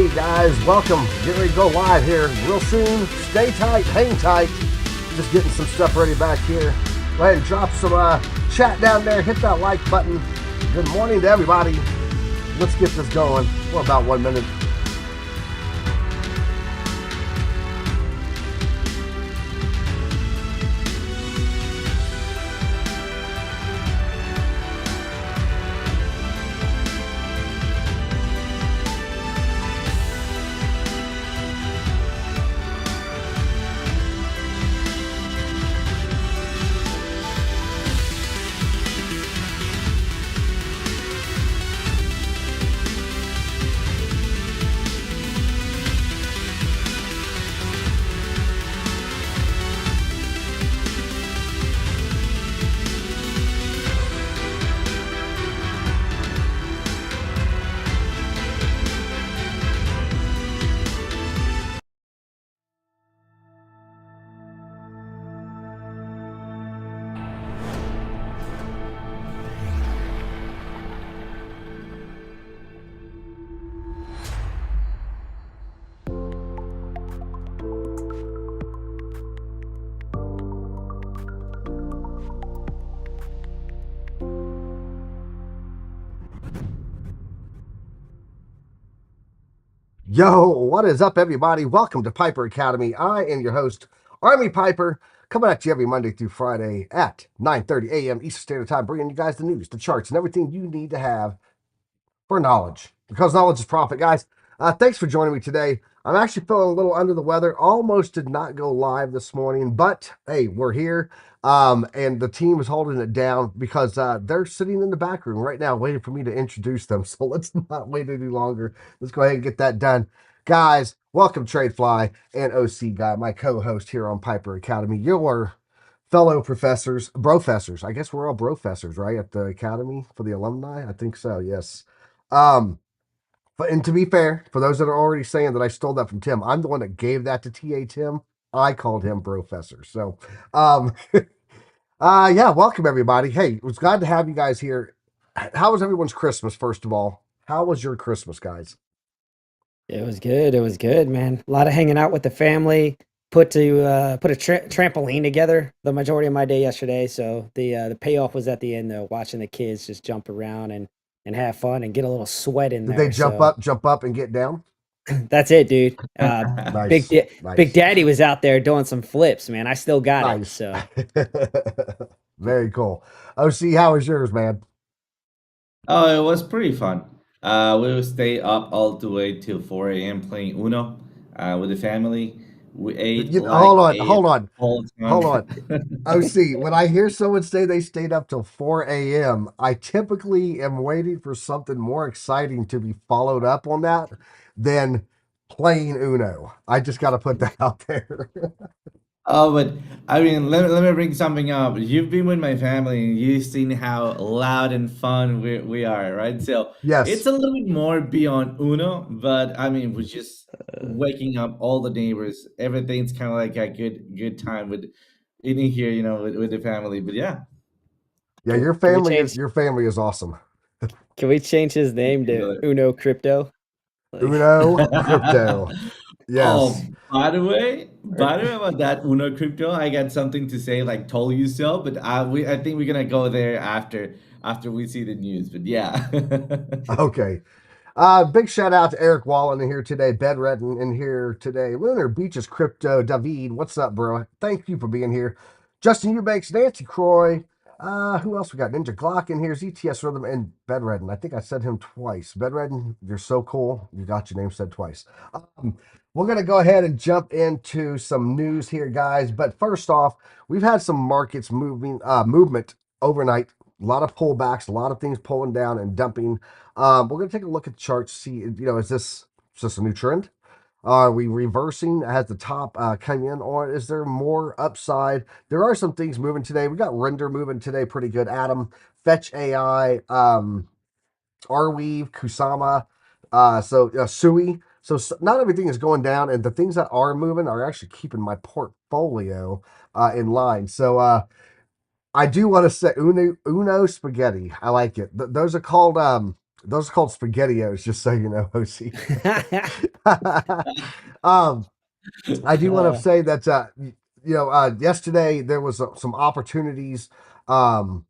Hey guys, welcome. Get ready to go live here real soon. Stay tight, hang tight. Just getting some stuff ready back here. Go ahead and drop some chat down there. Hit that like button. Good morning to everybody. Let's get this going. We're about 1 minute. Yo, what is up, everybody? Welcome to Piper Academy. I am your host, Army Piper, coming at you every Monday through Friday at 9:30 a.m. Eastern Standard Time, bringing you guys the news, the charts, and everything you need to have for knowledge, because knowledge is profit, guys. Thanks for joining me today. I'm actually feeling a little under the weather. Almost did not go live this morning, but hey, we're here. And the team is holding it down because they're sitting in the back room right now waiting for me to introduce them. So let's not wait any longer. Let's go ahead and get that done. Guys, welcome Tradefly and OC Guy, my co-host here on Piper Academy, your fellow brofessors. I guess we're all brofessors, right? At the Academy for the alumni? I think so, yes. And to be fair, for those that are already saying that I stole that from Tim, I'm the one that gave that to TA Tim. I called him Professor. So, um, yeah, welcome everybody. Hey, it was glad to have you guys here. How was everyone's Christmas, first of all? How was your Christmas, guys? It was good. It was good, man. A lot of hanging out with the family. Put a trampoline together the majority of my day yesterday. So the payoff was at the end though, watching the kids just jump around and have fun and get a little sweat in Did they there. So jump up, and get down? that's it, dude. Nice, Big nice, Daddy was out there doing some flips, man. I still got it. nice. So Very cool. OC, how was yours, man? Oh, it was pretty fun. We would stay up all the way till 4 a.m. playing Uno with the family. We ate Hold like on, a hold on, whole hold ton. on. OC, when I hear someone say they stayed up till 4 a.m., I typically am waiting for something more exciting to be followed up on that than playing Uno. I just got to put that out there. Oh, but I mean, let me bring something up. You've been with my family and you've seen how loud and fun we are, right? So it's Yes. a little bit more beyond Uno, but I mean, we're just waking up all the neighbors. Everything's kind of like a good time with in here, with the family. But yeah. Yeah, can, your can we family is change your family is awesome. his name to Uno Crypto? Like, Uno crypto. Oh, Yes. by the way about that Uno crypto, I got something to say, like told you so, but I think we're gonna go there after we see the news. But yeah. Okay. Big shout out to Eric Wallen in here today, Bedredden in here today, Lunar Beaches Crypto, David, what's up, bro? Thank you for being here. Justin Eubanks, Nancy Croy, who else we got? Ninja Glock in here, ZTS Rhythm, and Bedredden. I think I said him twice. Bedredden, you're so cool. You got your name said twice. We're going to go ahead and jump into some news here, guys. But first off, we've had some markets movement overnight. A lot of pullbacks, a lot of things pulling down and dumping. We're going to take a look at the charts, see, is this just a new trend? Are we reversing? Has the top come in, or is there more upside? There are some things moving today. We got Render moving today pretty good. Atom, Fetch AI, Arweave, Kusama, Sui. So not everything is going down, and the things that are moving are actually keeping my portfolio in line. So I do want to say Uno spaghetti. I like it. Those are called Those are called spaghettios, just so you know, OC. um, I do want to say that yesterday there was some opportunities um,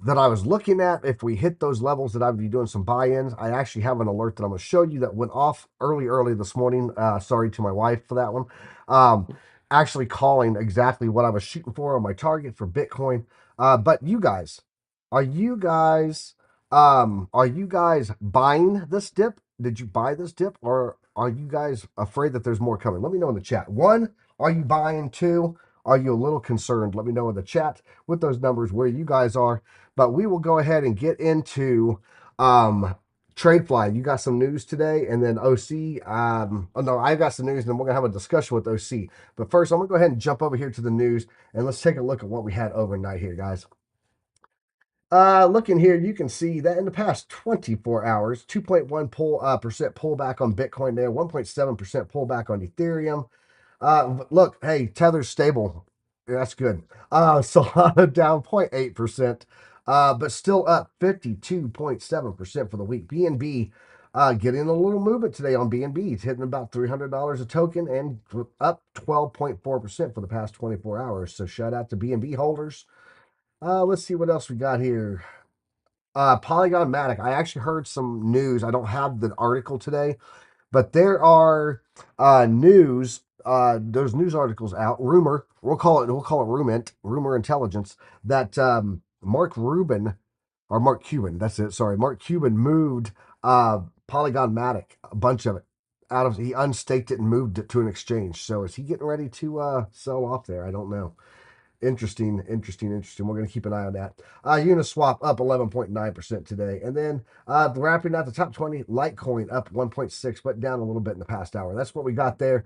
that I was looking at. If we hit those levels, that I'd be doing some buy-ins. I actually have an alert that I'm going to show you that went off early this morning. Sorry to my wife for that one. Um, Actually calling exactly what I was shooting for on my target for Bitcoin. But you guys, are you guys are you guys buying this dip? Did you buy this dip, or are you guys afraid that there's more coming? Let me know in the chat. One, are you buying? Two, are you a little concerned? Let me know in the chat with those numbers where you guys are. But we will go ahead and get into TradeFly. You got some news today, and then OC. Oh no, I got some news, and then we're gonna have a discussion with OC. But first, I'm gonna go ahead and jump over here to the news, and let's take a look at what we had overnight here, guys. Looking here, you can see that in the past 24 hours, 2.1% pullback on Bitcoin there, 1.7% pullback on Ethereum. Look, hey, Tether's stable. That's good. Solana down 0.8%, but still up 52.7% for the week. BNB getting a little movement today on BNB. It's hitting about $300 a token and up 12.4% for the past 24 hours. So shout out to BNB holders. Let's see what else we got here. Polygon Matic. I actually heard some news. I don't have the article today, but there are there's news articles out. Rumor intelligence that Mark Cuban, that's it. Sorry, Mark Cuban moved Polygon Matic, a bunch of it he unstaked it and moved it to an exchange. So is he getting ready to sell off there? I don't know. Interesting. We're going to keep an eye on that. Uniswap up 11.9% today. And then wrapping out the top 20, Litecoin up 1.6, but down a little bit in the past hour. That's what we got there.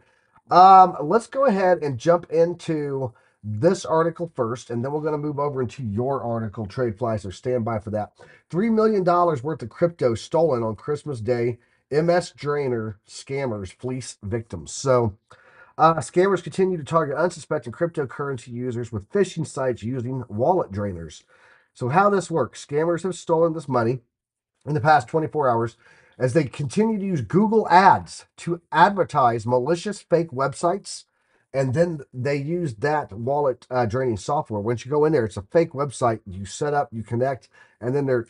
Let's go ahead and jump into this article first, and then we're going to move over into your article, TradeFly, so stand by for that. $3 million worth of crypto stolen on Christmas Day. MS Drainer scammers fleece victims. So scammers continue to target unsuspecting cryptocurrency users with phishing sites using wallet drainers. So, how this works, scammers have stolen this money in the past 24 hours as they continue to use Google Ads to advertise malicious fake websites. And then they use that wallet draining software. Once you go in there, it's a fake website. You set up, you connect, and then they're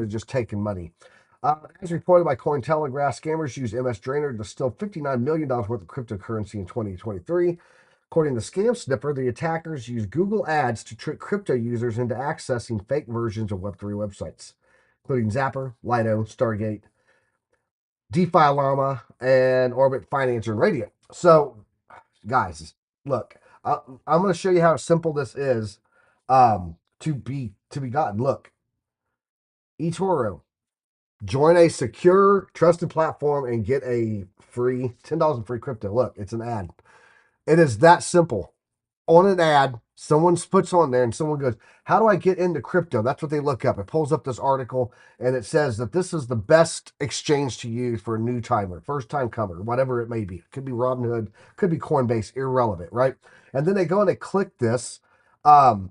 just taking money. As reported by Cointelegraph, scammers use MS Drainer to steal $59 million worth of cryptocurrency in 2023. According to Scam Sniffer, the attackers use Google Ads to trick crypto users into accessing fake versions of Web3 websites, including Zapper, Lido, Stargate, DeFi Llama, and Orbit Financer and Radiant. So, guys, look, I'm going to show you how simple this is to be gotten. Look, eToro. Join a secure, trusted platform and get a free $10 in free crypto. Look, it's an ad. It is that simple. On an ad, someone puts on there and someone goes, how do I get into crypto? That's what they look up. It pulls up this article and it says that this is the best exchange to use for a new timer, first time comer, whatever it may be. It could be Robinhood, could be Coinbase, irrelevant, right? And then they go and they click this ad,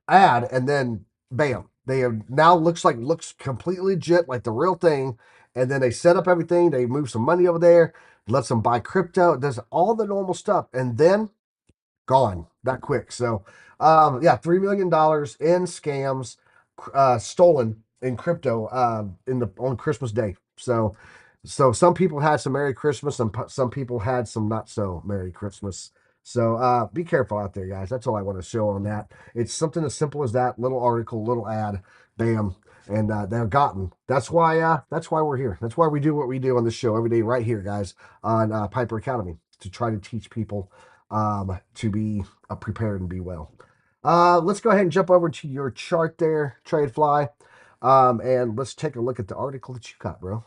and then bam, they have now looks completely legit, like the real thing. And then they set up everything, they move some money over there, lets them buy crypto, does all the normal stuff, and then gone that quick. So yeah, $3 million in scams stolen in crypto on Christmas Day. So some people had some Merry Christmas and some people had some not so Merry Christmas. So be careful out there, guys. That's all I want to show on that. It's something as simple as that. Little article, little ad, bam, and they're gotten. That's why we're here. That's why we do what we do on this show every day, right here, guys, on Piper Academy, to try to teach people to be prepared and be well. Let's go ahead and jump over to your chart there, TradeFly, and let's take a look at the article that you got, bro.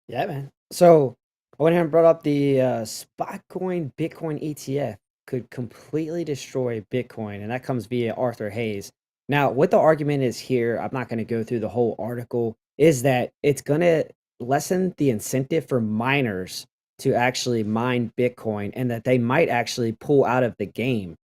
Yeah, man. So I went ahead and brought up the spot coin Bitcoin ETF could completely destroy Bitcoin, and that comes via Arthur Hayes. Now, what the argument is here, I'm not going to go through the whole article, is that it's going to lessen the incentive for miners to actually mine Bitcoin and that they might actually pull out of the game.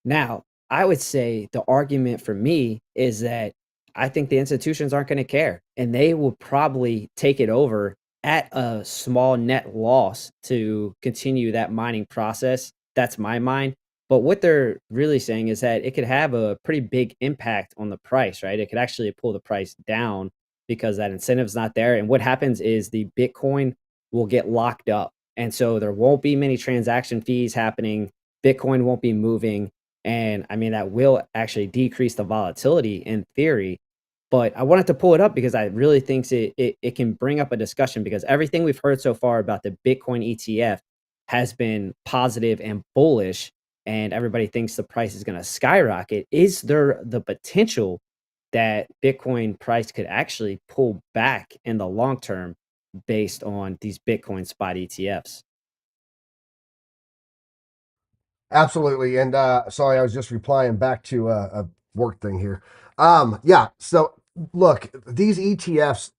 Now, I would say the argument for me is that I think the institutions aren't going to care, and they will probably take it over at a small net loss to continue that mining process. That's my mind. But what they're really saying is that it could have a pretty big impact on the price, right? It could actually pull the price down because that incentive's not there. And what happens is the Bitcoin will get locked up. And so there won't be many transaction fees happening. Bitcoin won't be moving. And I mean, that will actually decrease the volatility in theory. But I wanted to pull it up because I really think it can bring up a discussion because everything we've heard so far about the Bitcoin ETF has been positive and bullish, and everybody thinks the price is going to skyrocket. Is there the potential that Bitcoin price could actually pull back in the long term based on these Bitcoin spot ETFs? Absolutely. And sorry, I was just replying back to a work thing here. Yeah. So look, these ETFs,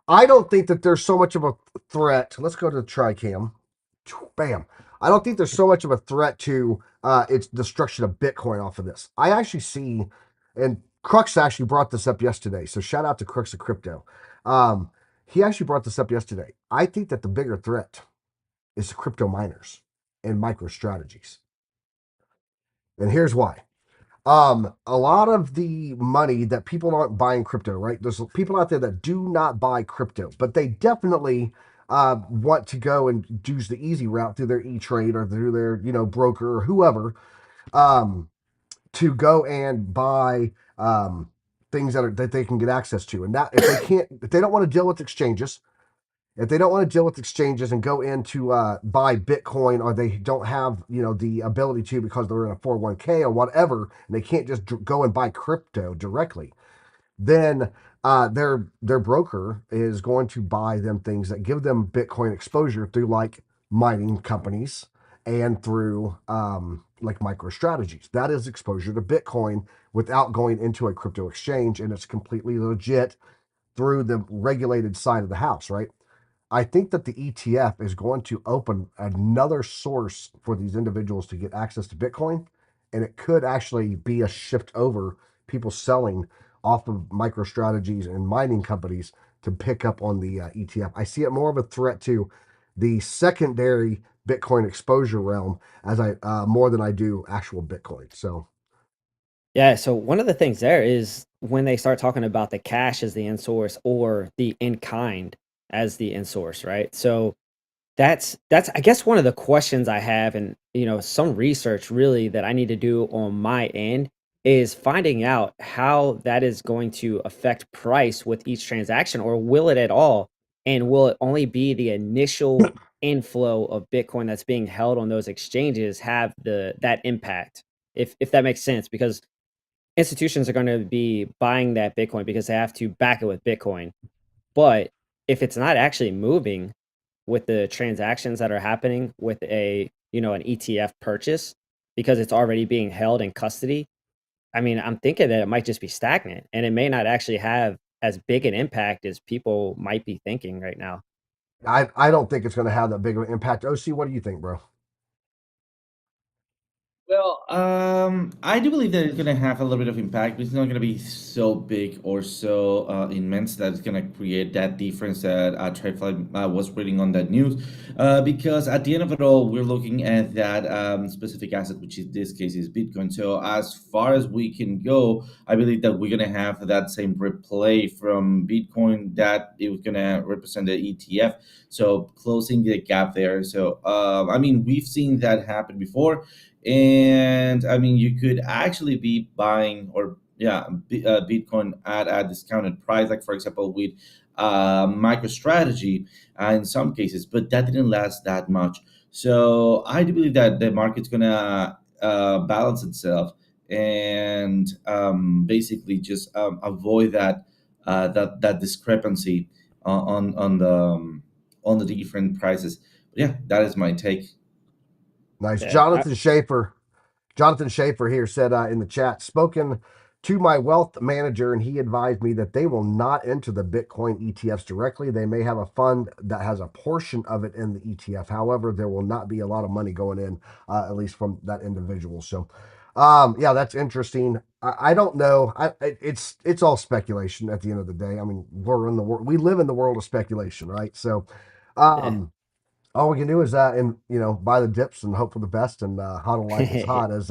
I don't think that there's so much of a threat. Let's go to the TriCam. Bam. I don't think there's so much of a threat to its destruction of Bitcoin off of this. I actually see, and Crux actually brought this up yesterday. So shout out to Crux of Crypto. He actually brought this up yesterday. I think that the bigger threat is crypto miners and micro strategies. And here's why. A lot of the money that people aren't buying crypto, right? There's people out there that do not buy crypto, but they definitely want to go and use the easy route through their E-Trade or through their, broker or whoever, um, to go and buy things that they can get access to. And that if they don't want to deal with exchanges, if they don't want to deal with exchanges and go into buy Bitcoin, or they don't have the ability to because they're in a 401k or whatever, and they can't just go and buy crypto directly, then their broker is going to buy them things that give them Bitcoin exposure through like mining companies and through like micro strategies. That is exposure to Bitcoin without going into a crypto exchange, and it's completely legit through the regulated side of the house, right? I think that the ETF is going to open another source for these individuals to get access to Bitcoin. And it could actually be a shift over people selling off of micro strategies and mining companies to pick up on the ETF. I see it more of a threat to the secondary Bitcoin exposure realm as I more than I do actual Bitcoin. So Yeah, so one of the things there is when they start talking about the cash as the end source or the in kind as the end source, right? So that's I guess one of the questions I have, and some research really that I need to do on my end is finding out how that is going to affect price with each transaction, or will it at all? And will it only be the initial inflow of Bitcoin that's being held on those exchanges have that impact? If that makes sense, because institutions are going to be buying that Bitcoin because they have to back it with Bitcoin. But if it's not actually moving with the transactions that are happening with an ETF purchase because it's already being held in custody, I mean, I'm thinking that it might just be stagnant and it may not actually have as big an impact as people might be thinking right now. I don't think it's going to have that big of an impact. OC, what do you think, bro? Well, I do believe that it's going to have a little bit of impact, but it's not going to be so big or so immense that it's going to create that difference that Trifly was reading on that news. Because at the end of it all, we're looking at that specific asset, which in this case is Bitcoin. So as far as we can go, I believe that we're going to have that same replay from Bitcoin that it was going to represent the ETF. So closing the gap there. So I mean, we've seen that happen before, and I mean, you could actually be buying or yeah, Bitcoin at a discounted price, like for example with MicroStrategy in some cases, but that didn't last that much. So I do believe that the market's gonna balance itself and basically just avoid that discrepancy on the different prices. But yeah, that is my take. Nice. Yeah, Jonathan Schaefer here said in the chat, spoken to my wealth manager, and he advised me that they will not enter the Bitcoin ETFs directly. They may have a fund that has a portion of it in the ETF. However, there will not be a lot of money going in, at least from that individual. So, Yeah, that's interesting. I don't know. It's all speculation at the end of the day. I mean, we're in the world. We live in the world of speculation, right? So, Yeah. um, all we can do is and buy the dips and hope for the best and huddle like it's hot as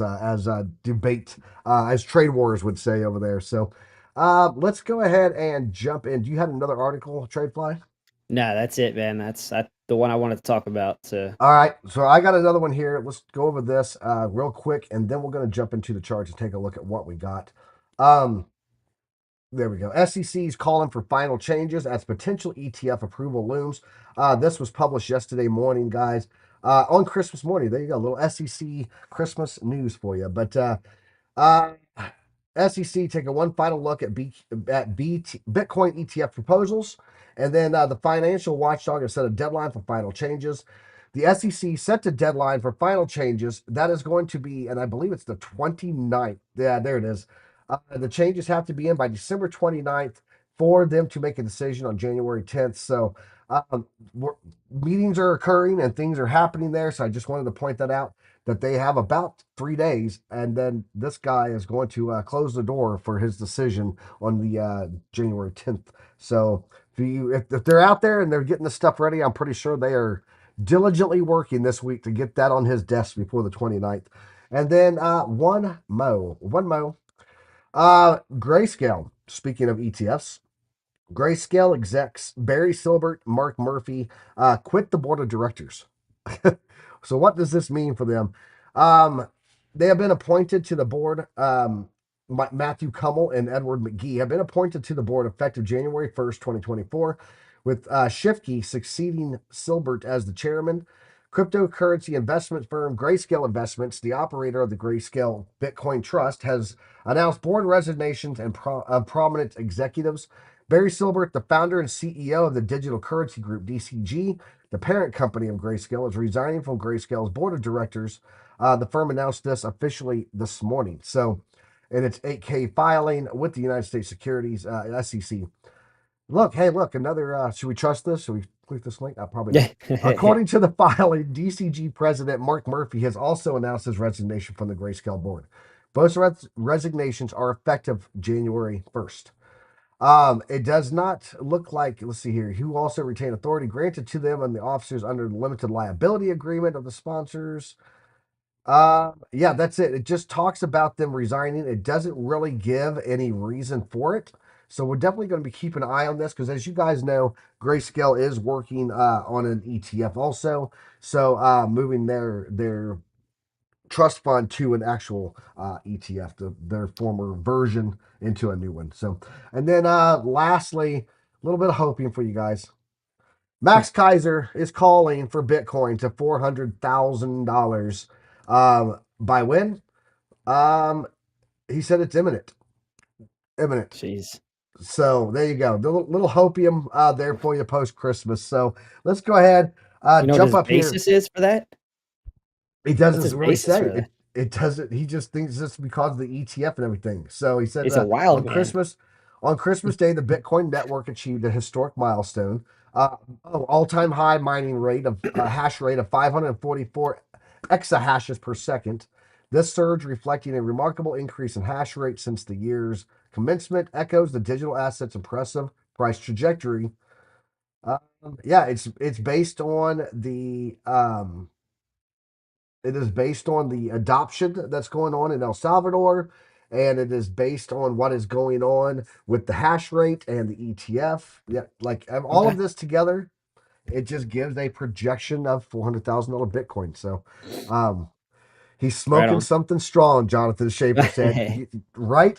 debate as trade wars would say over there. So, let's go ahead and jump in. Do you have another article, Trade Fly? No, that's it, man. That's the one I wanted to talk about. So All right, so I got another one here. Let's go over this real quick, and then we're going to jump into the charts and take a look at what we got. Um, there we go. SEC is calling for final changes as potential ETF approval looms. This was published yesterday morning, guys. On Christmas morning. There you go. A little SEC Christmas news for you. But uh, SEC take a one final look at Bitcoin ETF proposals, and then the financial watchdog has set a deadline for final changes. The SEC set the deadline for final changes. That is going to be, and I believe it's the 29th. Yeah, there it is. The changes have to be in by December 29th for them to make a decision on January 10th. So um, meetings are occurring and things are happening there. So I just wanted to point that out that they have about 3 days, and then this guy is going to close the door for his decision on the January 10th. So if they're out there and they're getting the stuff ready, I'm pretty sure they are diligently working this week to get that on his desk before the 29th. And then one mo. Grayscale. Speaking of ETFs, Grayscale execs Barry Silbert, Mark Murphy quit the board of directors. So what does this mean for them? Um, they have been appointed to the board. Matthew Kummel and Edward McGee have been appointed to the board effective January 1st, 2024, with Schiffke succeeding Silbert as the chairman. Cryptocurrency investment firm Grayscale Investments, the operator of the Grayscale Bitcoin Trust, has announced board resignations and prominent executives. Barry Silbert, the founder and CEO of the digital currency group DCG, the parent company of Grayscale, is resigning from Grayscale's board of directors. The firm announced this officially this morning. So, in its 8K filing with the United States Securities SEC. Look, hey, look, another. Should we trust this? Should we click this link? Probably not. yeah. According to the filing, DCG president Mark Murphy has also announced his resignation from the Grayscale board. Both resignations are effective January 1st. It does not look like, let's see here, who also retain authority granted to them and the officers under the limited liability agreement of the sponsors. Yeah, that's it. It just talks about them resigning. It doesn't really give any reason for it. So we're definitely going to be keeping an eye on this because, as you guys know, Grayscale is working on an ETF also. So moving their trust fund to an actual ETF, their former version into a new one. So, and then lastly, a little bit of hoping for you guys. Max Kaiser is calling for Bitcoin to $400,000. By when? Um, he said it's imminent. Imminent. Jeez. So there you go. The little hopium there for you post Christmas. So let's go ahead, You know what jump his up here. basis is for that? He What's doesn't his really basis say for it. that? It doesn't. He just thinks it's because of the ETF and everything. So he said He's a on wild man. Christmas, on Christmas Day, the Bitcoin network achieved a historic milestone. All-time high mining rate of hash rate of 544 exahashes per second. This surge, reflecting a remarkable increase in hash rate since the year's commencement, echoes the digital asset's impressive price trajectory. Yeah, it's based on the it is based on the adoption that's going on in El Salvador, and it is based on what is going on with the hash rate and the ETF. Yeah, like all of Okay. this together, it just gives a projection of $400,000 Bitcoin. So, he's Right smoking on. something strong. Jonathan Shaper said, "Right?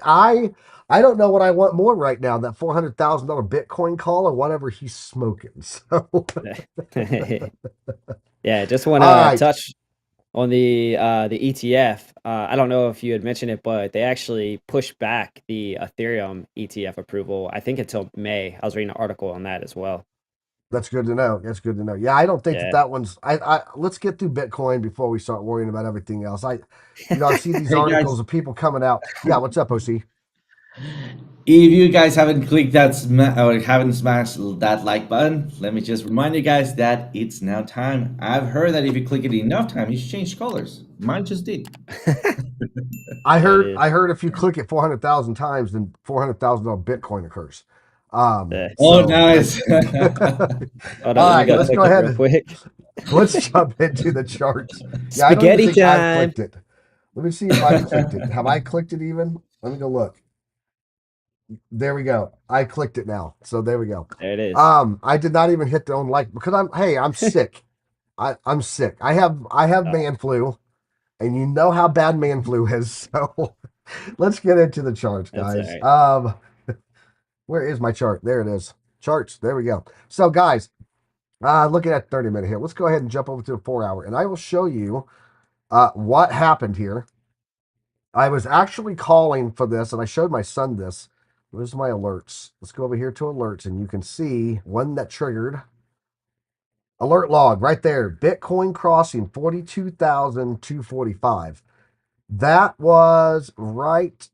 I don't know what I want more right now, that $400,000 Bitcoin call or whatever he's smoking." So, Yeah, just want all to right, touch on the ETF. I don't know if you had mentioned it, but they actually pushed back the Ethereum ETF approval, I think until May. I was reading an article on that as well. that's good to know. That's good to know. Yeah, I don't think that Yeah. that one's. I let's get through Bitcoin before we start worrying about everything else. I see these Hey guys, articles of people coming out. Yeah, what's up, OC? If you guys haven't clicked that or haven't smashed that like button, let me just remind you guys that it's now time. I've heard that if you click it enough time, it change colors. Mine just did. I There it heard is. I heard if you click it 400,000 times, then $400,000 Bitcoin occurs. Oh, So nice. that's Hold on, all let me right. go Let's click go it real ahead. quick. Let's jump into the charts. Yeah, I don't even Spaghetti think I've time. clicked it. Let me see if I've clicked it. Have I clicked it even? Let me go look. There we go. I clicked it now. So there we go. There it is. I did not even hit the on like because I'm sick. I'm sick. I have Oh, man flu, and you know how bad man flu is. So let's get into the charts, that's all guys. right. Where is my chart? There it is. Charts. There we go. So guys, looking at 30-minute here. Let's go ahead and jump over to the 4 hour, and I will show you what happened here. I was actually calling for this, and I showed my son this. Where's my alerts? Let's go over here to alerts, and you can see one that triggered. Alert log right there. Bitcoin crossing 42,245. That was right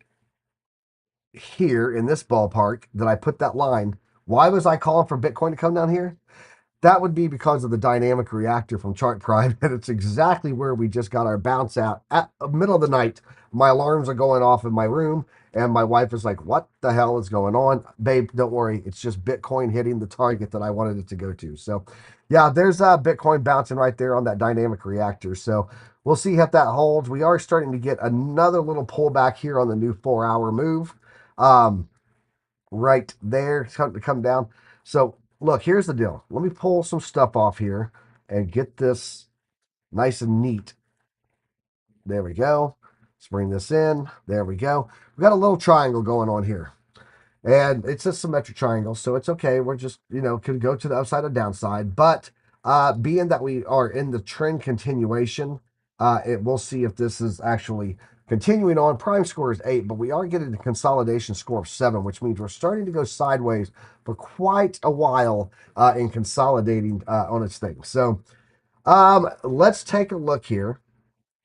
here in this ballpark that I put that line. Why was I calling for Bitcoin to come down here? That would be because of the dynamic reactor from Chart Prime, and it's exactly where we just got our bounce at the middle of the night. My alarms are going off in my room, and my wife is like, "What the hell is going on, babe? Don't worry, it's just Bitcoin hitting the target that I wanted it to go to." So, yeah, there's Bitcoin bouncing right there on that dynamic reactor. So we'll see if that holds. We are starting to get another little pullback here on the new 4 hour move. Um, right there, starting to come down. So look, here's the deal. Let me pull some stuff off here and get this nice and neat. There we go. Let's bring this in. There we go. We got a little triangle going on here. And it's a symmetric triangle, so it's okay. We're just, could go to the upside or downside. But being that we are in the trend continuation, we'll see if this is actually continuing on. Prime score is 8, but we are getting a consolidation score of 7, which means we're starting to go sideways for quite a while in consolidating on its thing. So let's take a look here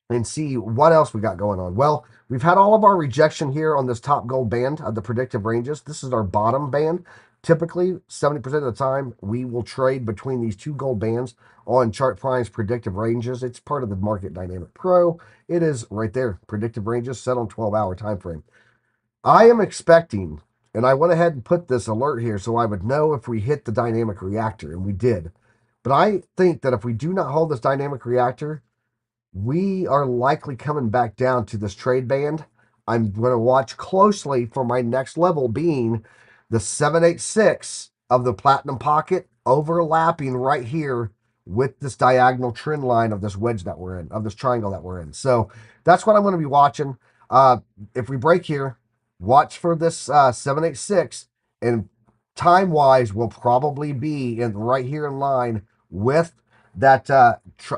and see what else we got going on. Well, we've had all of our rejection here on this top gold band of the predictive ranges. This is our bottom band. Typically, 70% of the time, we will trade between these two gold bands on Chart Prime's predictive ranges. It's part of the Market Dynamic Pro. It is right there, predictive ranges set on 12-hour time frame. I am expecting, and I went ahead and put this alert here so I would know if we hit the dynamic reactor, and we did. But I think that if we do not hold this dynamic reactor, we are likely coming back down to this trade band. I'm going to watch closely for my next level being the 786 of the platinum pocket overlapping right here with this diagonal trend line of this wedge that we're in, of this triangle that we're in. So that's what I'm going to be watching. If we break here, watch for this 786, and time wise will probably be in right here in line with that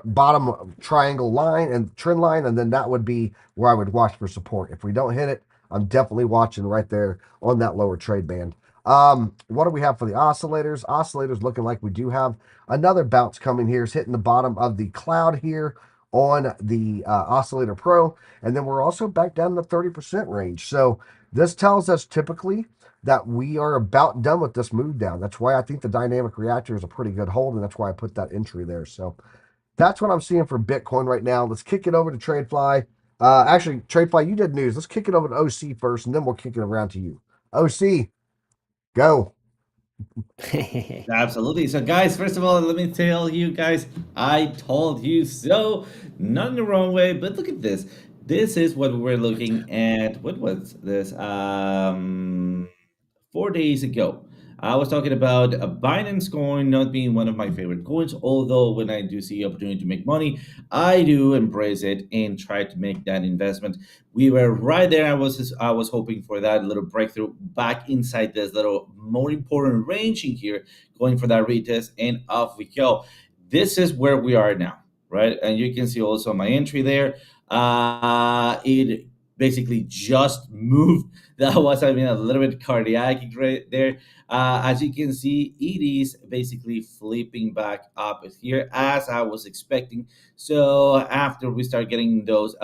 bottom triangle line and trend line, and then that would be where I would watch for support. If we don't hit it, I'm definitely watching right there on that lower trade band. What do we have for the oscillators? Oscillators looking like we do have another bounce coming here. It's hitting the bottom of the cloud here on the Oscillator Pro, and then we're also back down in the 30% range. So this tells us typically that we are about done with this move down. That's why I think the dynamic reactor is a pretty good hold, and that's why I put that entry there. So that's what I'm seeing for Bitcoin right now. Let's kick it over to TradeFly. Actually, TradeFly, you did news. Let's kick it over to OC first, and then we'll kick it around to you. OC, go. Absolutely. So, guys, first of all, let me tell you guys, I told you so. Not in the wrong way, but look at this. This is what we're looking at. What was this? 4 days ago. I was talking about a Binance coin not being one of my favorite coins, although when I do see opportunity to make money, I do embrace it and try to make that investment. We were right there. I was hoping for that little breakthrough back inside this little more important range in here, going for that retest, and off we go. This is where we are now, right? And you can see also my entry there. It basically just moved. That was, I mean, a little bit cardiac right there. As you can see, it is basically flipping back up here as I was expecting. So after we start getting those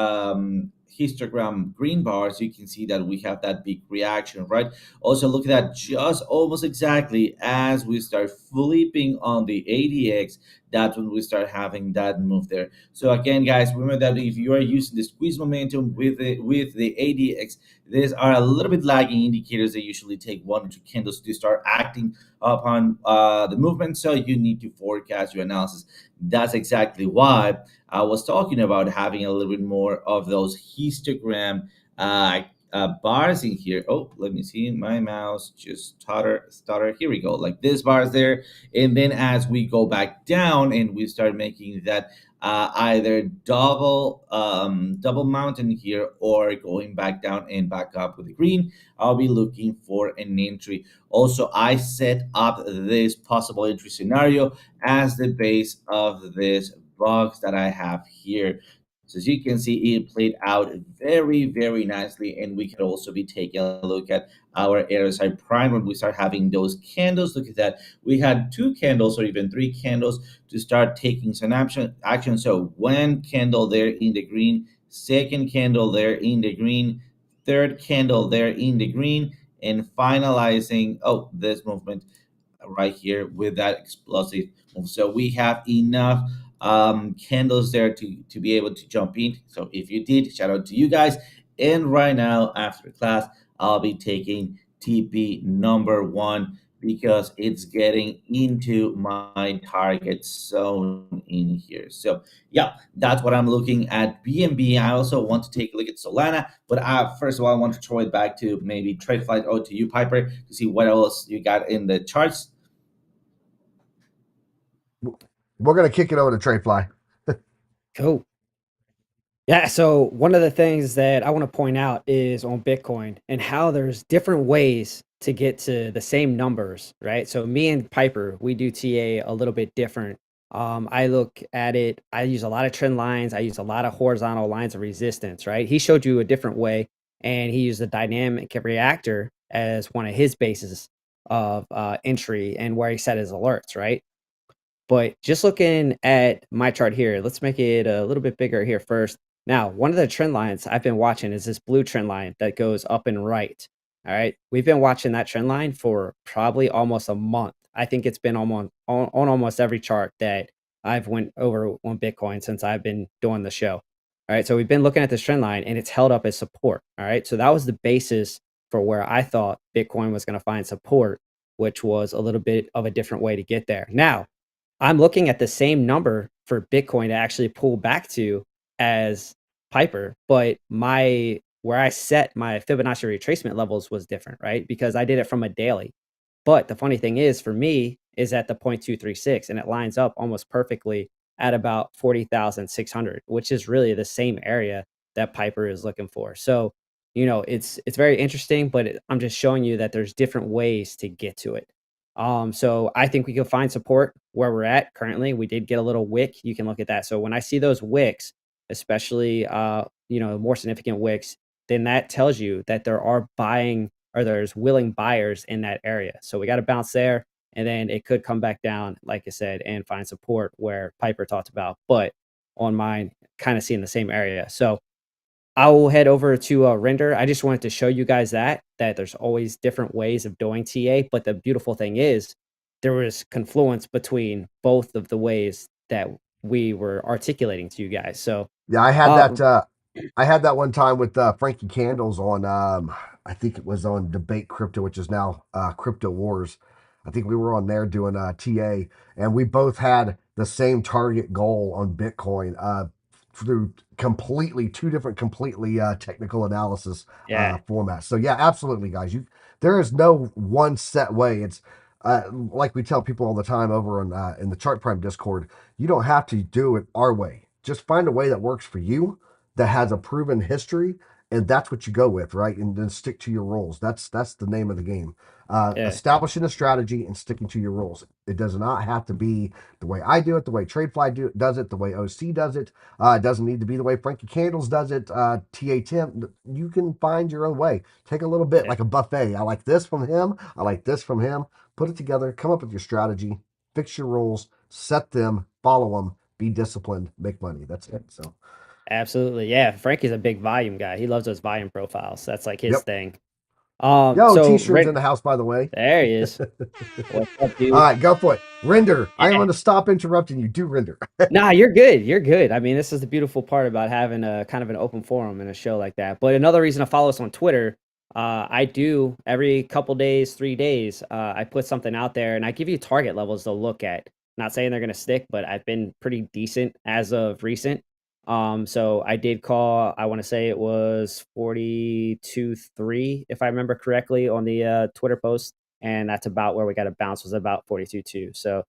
histogram green bars, you can see that we have that big reaction, right? Also, look at that, just almost exactly as we start flipping on the ADX, that's when we start having that move there. So again, guys, remember that if you are using the squeeze momentum with the ADX, these are a little bit lagging indicators that usually take 1 or 2 candles to start acting upon the movement. So you need to forecast your analysis. That's exactly why I was talking about having a little bit more of those histogram bars in here. Oh, let me see. My mouse just stutter. Here we go. Like this bars there. And then as we go back down and we start making that either double mountain here or going back down and back up with the green, I'll be looking for an entry. Also, I set up this possible entry scenario as the base of this box that I have here. So as you can see, it played out very, very nicely. And we could also be taking a look at our RSI prime when we start having those candles. Look at that. We had 2 candles or even 3 candles to start taking some action. So 1 candle there in the green, second candle there in the green, third candle there in the green, and finalizing, oh, this movement right here with that explosive move. So we have enough candles there to be able to jump in. So if you did, shout out to you guys. And right now, after class, I'll be taking TP number 1 because it's getting into my target zone in here. So yeah, that's what I'm looking at. BNB. I also want to take a look at Solana, but first of all, I want to throw it back to maybe TradeFlight or to you, Piper, to see what else you got in the charts. We're gonna kick it over to TradeFly. Cool. Yeah, so one of the things that I want to point out is on Bitcoin and how there's different ways to get to the same numbers, right? So me and Piper, we do TA a little bit different. I look at it, I use a lot of trend lines, I use a lot of horizontal lines of resistance, right? He showed you a different way, and he used a dynamic reactor as one of his bases of entry and where he set his alerts, right? But just looking at my chart here, let's make it a little bit bigger here first. Now, one of the trend lines I've been watching is this blue trend line that goes up and right. All right. We've been watching that trend line for probably almost a month. I think it's been on almost every chart that I've went over on Bitcoin since I've been doing the show. All right. So we've been looking at this trend line and it's held up as support. All right. So that was the basis for where I thought Bitcoin was going to find support, which was a little bit of a different way to get there. Now, I'm looking at the same number for Bitcoin to actually pull back to as Piper, but where I set my Fibonacci retracement levels was different, right? Because I did it from a daily. But the funny thing is, for me, is at the 0.236, and it lines up almost perfectly at about 40,600, which is really the same area that Piper is looking for. So, it's very interesting, but I'm just showing you that there's different ways to get to it. So I think we could find support where we're at currently. We did get a little wick. You can look at that. So when I see those wicks, especially more significant wicks, then that tells you that there are buying or there's willing buyers in that area. So we got to bounce there, and then it could come back down, like I said, and find support where Piper talked about. But on mine, kind of seeing the same area. So I will head over to render. I just wanted to show you guys that there's always different ways of doing TA. But the beautiful thing is there was confluence between both of the ways that we were articulating to you guys. So Yeah, I had uh, that. I had that one time with Frankie Candles on. I think it was on Debate Crypto, which is now Crypto Wars. I think we were on there doing TA, and we both had the same target goal on Bitcoin. Through completely two different, completely technical analysis yeah, formats. So yeah, absolutely, guys. There is no one set way. It's like we tell people all the time over on in the Chart Prime Discord. You don't have to do it our way. Just find a way that works for you, that has a proven history, and that's what you go with, right? And then stick to your rules. That's the name of the game. yeah, Establishing a strategy and sticking to your rules. It does not have to be the way I do it, the way TradeFly does it, the way OC does it. It doesn't need to be the way Frankie Candles does it. TA Tim, you can find your own way. Take a little bit yeah, like a buffet. I like this from him. I like this from him. Put it together. Come up with your strategy. Fix your rules. Set them. Follow them. Be disciplined. Make money. That's it. So Absolutely. Yeah, Frankie's a big volume guy. He loves those volume profiles. That's like his Yep. thing. Yo, So t-shirts in the house, by the way. there he is. What's up, All dude? right, go for it. Render. I am Yeah. going to stop interrupting you. Do render. Nah, you're good. You're good. I mean, this is the beautiful part about having a kind of an open forum in a show like that. But another reason to follow us on Twitter, I do every couple days, 3 days, I put something out there and I give you target levels to look at. Not saying they're gonna stick, but I've been pretty decent as of recent. So I did call, I want to say it was 42.3, if I remember correctly, on the Twitter post, and that's about where we got a bounce was about 42.2. So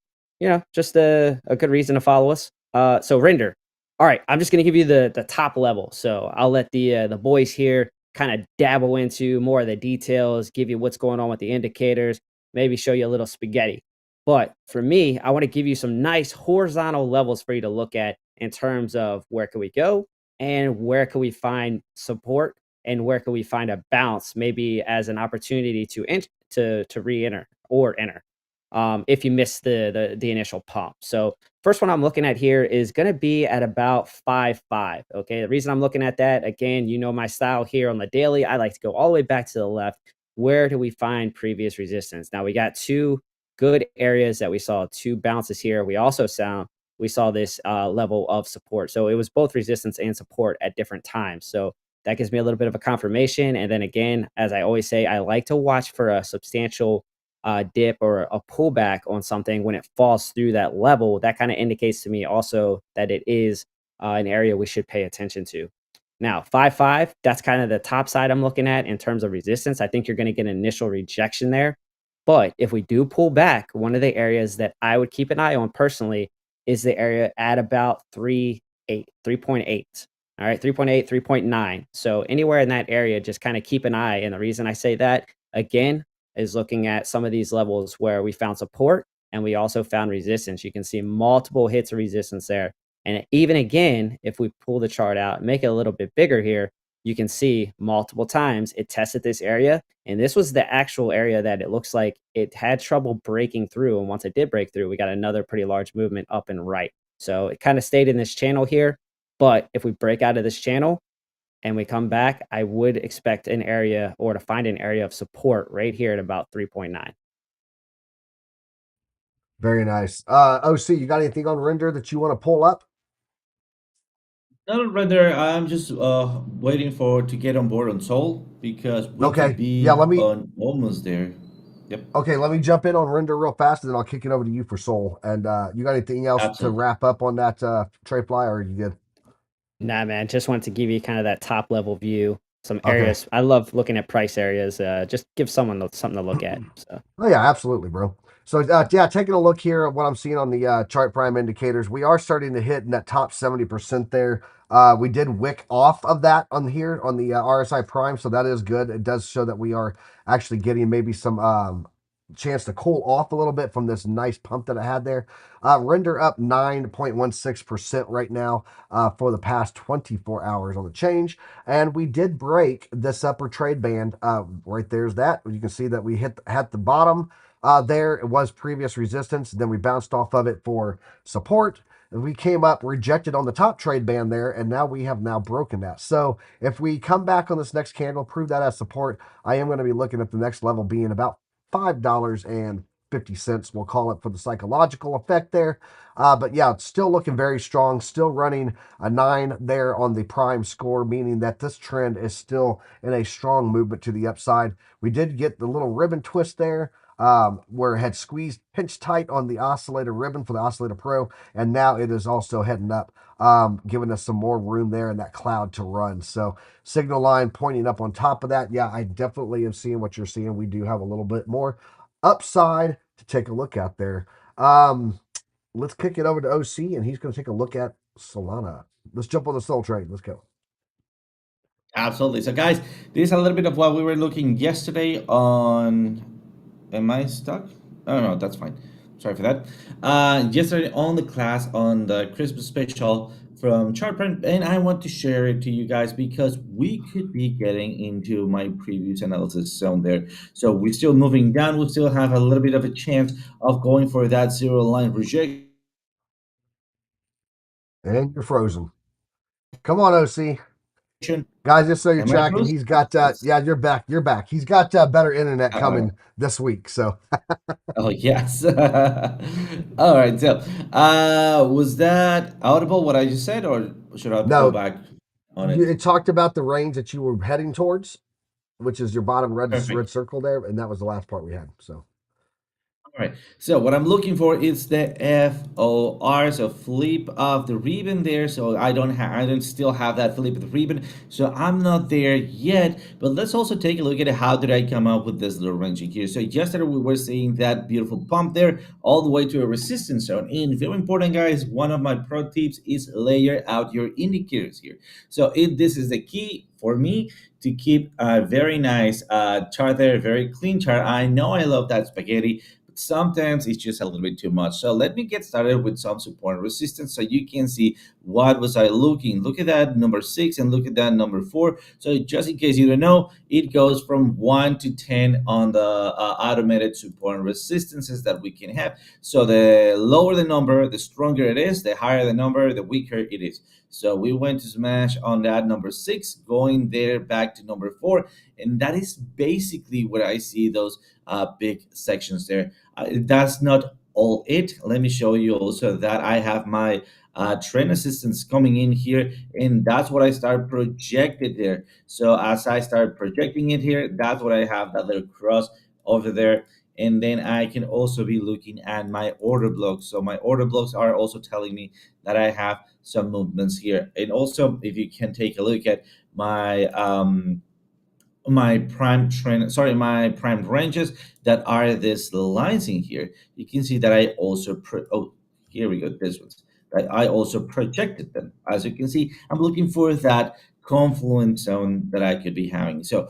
just a good reason to follow us. So render. All right, I'm just gonna give you the top level. So I'll let the boys here kind of dabble into more of the details, give you what's going on with the indicators, maybe show you a little spaghetti. But for me, I want to give you some nice horizontal levels for you to look at in terms of where can we go and where can we find support and where can we find a bounce, maybe as an opportunity to re-enter or enter if you miss the initial pump. So first one I'm looking at here is going to be at about 5.5. Okay, the reason I'm looking at that, again, you know my style here on the daily. I like to go all the way back to the left. Where do we find previous resistance? Now we got two good areas that we saw, two bounces here. We saw this level of support. So it was both resistance and support at different times. So that gives me a little bit of a confirmation. And then again, as I always say, I like to watch for a substantial dip or a pullback on something when it falls through that level. That kind of indicates to me also that it is an area we should pay attention to. Now, 5.5, that's kind of the top side I'm looking at in terms of resistance. I think you're going to get an initial rejection there. But if we do pull back, one of the areas that I would keep an eye on personally is the area at about 3.8, 3.8. All right, 3.8, 3.9. So anywhere in that area, just kind of keep an eye. And the reason I say that, again, is looking at some of these levels where we found support and we also found resistance. You can see multiple hits of resistance there. And even again, if we pull the chart out, make it a little bit bigger here, you can see multiple times it tested this area. And this was the actual area that it looks like it had trouble breaking through. And once it did break through, we got another pretty large movement up and right. So it kind of stayed in this channel here. But if we break out of this channel, and we come back, I would expect an area or to find an area of support right here at about 3.9. Very nice. OC, you got anything on render that you want to pull up? No, rather, I'm just waiting for to get on board on Soul because we could Okay. Yeah, be on almost there. Yep, let me jump in on render real fast and then I'll kick it over to you for Soul. And you got anything else to absolutely. wrap up on that trade fly, or are you good? Nah, man, just wanted to give you kind of that top level view. Some Okay. areas I love looking at price areas. Just give someone something to look at. So Oh yeah, absolutely, bro. So yeah, taking a look here at what I'm seeing on the chart prime indicators, we are starting to hit in that top 70% there. We did wick off of that on here on the RSI prime, so that is good. It does show that we are actually getting maybe some chance to cool off a little bit from this nice pump that I had there. Render up 9.16% right now for the past 24 hours on the change. And we did break this upper trade band. Right there's that. You can see that we hit the bottom there. It was previous resistance. Then we bounced off of it for support. We came up rejected on the top trade band there, and now we have now broken that. So if we come back on this next candle, prove that as support, I am going to be looking at the next level being about $5.50. We'll call it for the psychological effect there. But yeah, it's still looking very strong, still running a 9 there on the prime score, meaning that this trend is still in a strong movement to the upside. We did get the little ribbon twist there where it had squeezed pinch tight on the oscillator ribbon for the Oscillator Pro, and now it is also heading up, giving us some more room there in that cloud to run. So signal line pointing up on top of that. Yeah, I definitely am seeing what you're seeing. We do have a little bit more upside to take a look at there. Let's kick it over to OC, and he's going to take a look at Solana. Let's jump on the Soul train. Let's go. Absolutely. So, guys, this is a little bit of what we were looking yesterday on. Am I stuck? Oh, no, that's fine. Sorry for that. Yesterday on the class on the Christmas special from Chartprint, and I want to share it to you guys because we could be getting into my previous analysis zone there. So, we're still moving down. We still have a little bit of a chance of going for that zero line rejection. And you're frozen. Come on, OC. Guys, just so you're Am I tracking, frozen? he's got, Yes. yeah, you're back. You're back. He's got better internet All right. coming this week. So, Oh yes. All right. So, was that audible what I just said, or should I go no, back on it? it talked about the range that you were heading towards, which is your bottom red Perfect. circle there. And that was the last part we had. So, All right. So what I'm looking for is the FOR, so flip of the ribbon there. So I don't still have that flip of the ribbon. So I'm not there yet. But let's also take a look at how did I come up with this little ranging here. So yesterday we were seeing that beautiful pump there all the way to a resistance zone. And very important, guys, one of my pro tips is layer out your indicators here. So this is the key for me to keep a very nice chart there, very clean chart. I know I love that spaghetti, sometimes it's just a little bit too much. So let me get started with some support and resistance so you can see what was I looking. Look at that number 6 and look at that number 4. So just in case you don't know, it goes from 1 to 10 on the automated support and resistances that we can have. So the lower the number, the stronger it is. The higher the number, the weaker it is. So we went to smash on that number 6, going there back to number 4. And that is basically where I see those big sections there. That's not all it. Let me show you also that I have my trend assistance coming in here, and that's what I start projected there. So as I start projecting it here, that's what I have, that little cross over there. And then I can also be looking at my order blocks. So my order blocks are also telling me that I have some movements here. And also, if you can take a look at my prime trend, sorry, my prime ranges that are these lines in here, you can see that I also oh, here we go, this one's that I also projected them. As you can see, I'm looking for that confluence zone that I could be having. So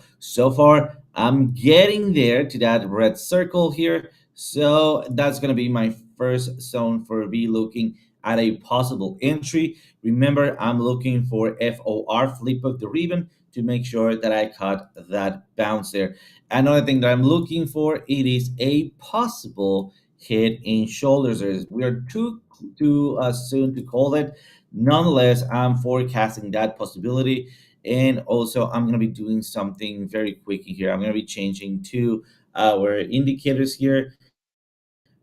far I'm getting there to that red circle here. So that's going to be my first zone for be looking at a possible entry. Remember, I'm looking for FOR, flip of the ribbon, to make sure that I caught that bounce there. Another thing that I'm looking for, it is a possible head and shoulders. We are too soon to call it. Nonetheless, I'm forecasting that possibility. And also, I'm going to be doing something very quick here. I'm going to be changing to our indicators here,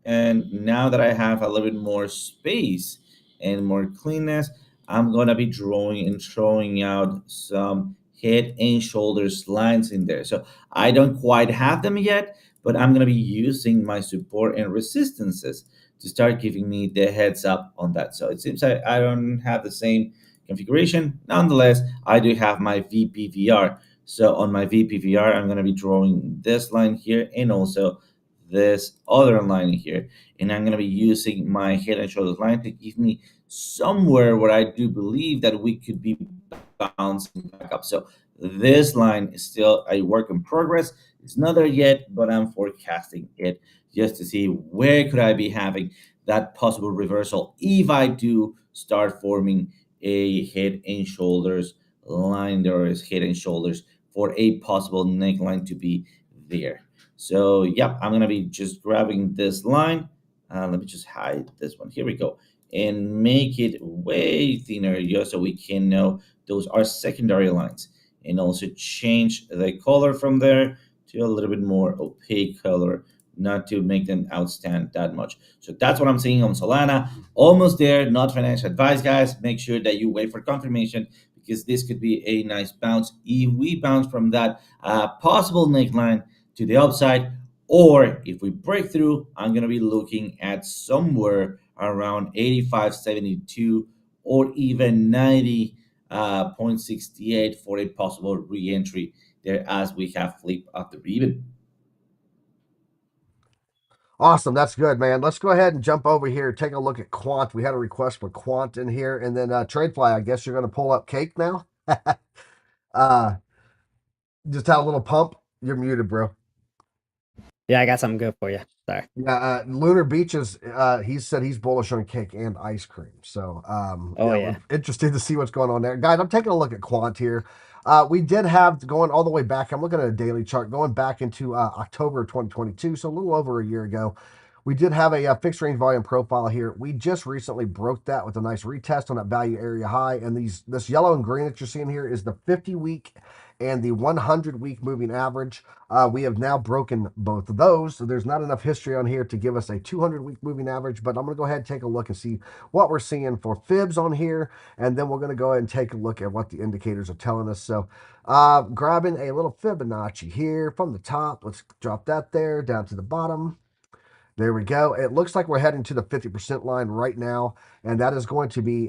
and now that I have a little bit more space and more cleanness, I'm gonna be drawing and throwing out some head and shoulders lines in there. So I don't quite have them yet, but I'm gonna be using my support and resistances to start giving me the heads up on that. So it seems I don't have the same configuration. Nonetheless, I do have my VPVR. So on my VPVR, I'm gonna be drawing this line here and also this other line here, and I'm going to be using my head and shoulders line to give me somewhere where I do believe that we could be bouncing back up. So this line is still a work in progress. It's not there yet, but I'm forecasting it just to see where could I be having that possible reversal if I do start forming a head and shoulders line. There is head and shoulders for a possible neckline to be there. So yeah, I'm gonna be just grabbing this line. Let me just hide this one. Here we go, and make it way thinner just so we can know those are secondary lines, and also change the color from there to a little bit more opaque color, not to make them outstand that much. So that's what I'm seeing on Solana. Almost there. Not financial advice, guys. Make sure that you wait for confirmation because this could be a nice bounce. If we bounce from that possible neckline to the upside, or if we break through, I'm going to be looking at somewhere around 85.72 or even 90.68 for a possible re-entry there as we have flip of the ribbon. awesome. That's good, man. Let's go ahead and jump over here. Take a look at Quant. We had a request for Quant in here. And then TradeFly, I guess you're going to pull up Cake now. uh, just had a little pump. You're muted, bro. Yeah, I got something good for you. Sorry. Yeah, Lunar Beaches, he said he's bullish on cake and ice cream. So, Oh yeah, yeah. we're interested to see what's going on there. Guys, I'm taking a look at Quant here. We did have going all the way back. I'm looking at a daily chart going back into October of 2022, so a little over a year ago. We did have a fixed range volume profile here. We just recently broke that with a nice retest on that value area high. And this yellow and green that you're seeing here is the 50-week and the 100-week moving average. We have now broken both of those. So there's not enough history on here to give us a 200-week moving average, but I'm going to go ahead and take a look and see what we're seeing for fibs on here. And then we're going to go ahead and take a look at what the indicators are telling us. So grabbing a little Fibonacci here from the top. Let's drop that there down to the bottom. There we go. It looks like we're heading to the 50% line right now, and that is going to be